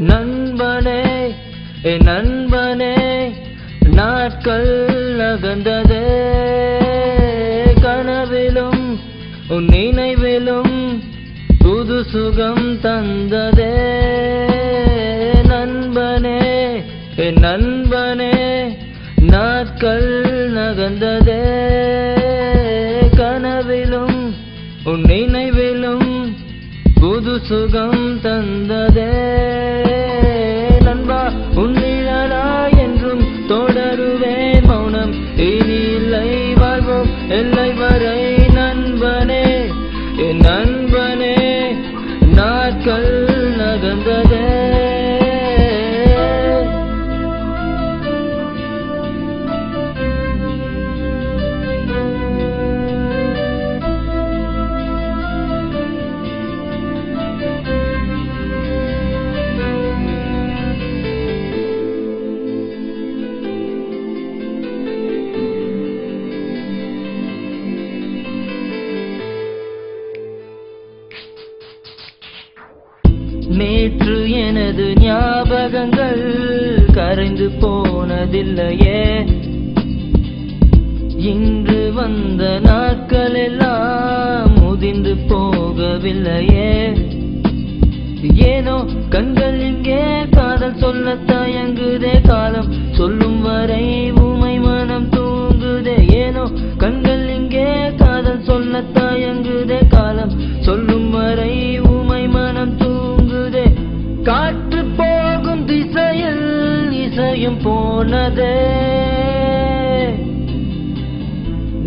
நண்பனே என் நண்பனே நாட்கள் நகர்ந்ததே கனவிலும் உன் நினைவிலும் புது சுகம் தந்ததே நண்பனே என் நண்பனே நாட்கள் நகர்ந்ததே கனவிலும் உன் நினைவிலும் புது சுகம் தந்ததே நண்பா உன் நிழலா என்றும் தொடருவேன் மௌனம் இனி இல்லை வாழ்வோம் எல்லை வரை நண்பனே என் நண்பனே நாட்கள் நகர்ந்ததே நேற்று எனது ஞாபகங்கள் கரைந்து போனதில்லையே இன்று வந்த நாட்கள் எல்லாம் முதிர்ந்து போகவில்லையே ஏனோ கண்கள் இங்கே காதல் சொல்ல தயங்குதே காலம் சொல்லும் வரை உமை மனம் தூங்குதே ஏனோ கண்கள் இங்கே காதல் சொல்ல தயங்குதே காலம் சொல்லும் வரை உமை மனம் தூங்குதே காற்று போகும் திசையில் இசையும் போனதே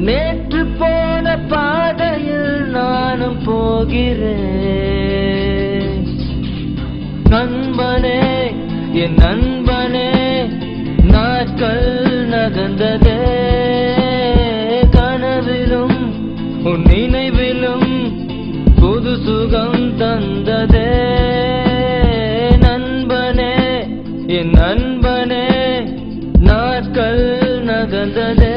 நேற்று போன பாதையில் நானும் போகிறேன் நண்பனே என் நண்பனே நாட்கள் நகர்ந்ததே கனவிலும் உன் நினைவிலும் புது சுகம் தந்ததே நண்பனே என் நண்பனே நாட்கள் நகர்ந்ததே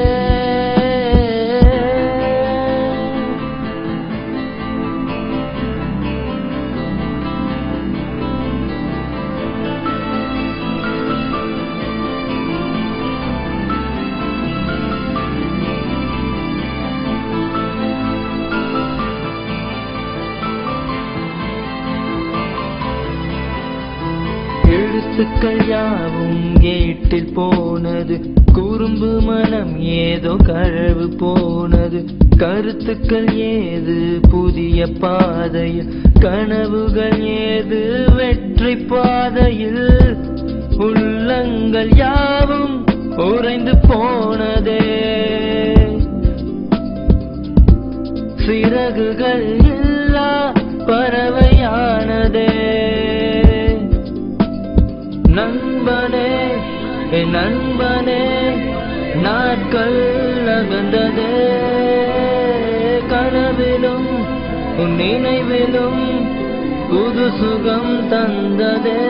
எழுத்துக்கள் யாவும் கேட்டில் போனது குறும்பு மனம் ஏதோ கழவு போனது கருத்துக்கள் ஏது புதிய பாதையில் கனவுகள் ஏது வெற்றி பாதையில் உள்ளங்கள் யாவும் உறைந்து போனதே சிறகுகள் இல்லா பறவையானதே நண்பனே என் நண்பனே நாட்கள் நகர்ந்ததே கனவிலும் உன் நினைவிலும் புது சுகம் தந்ததே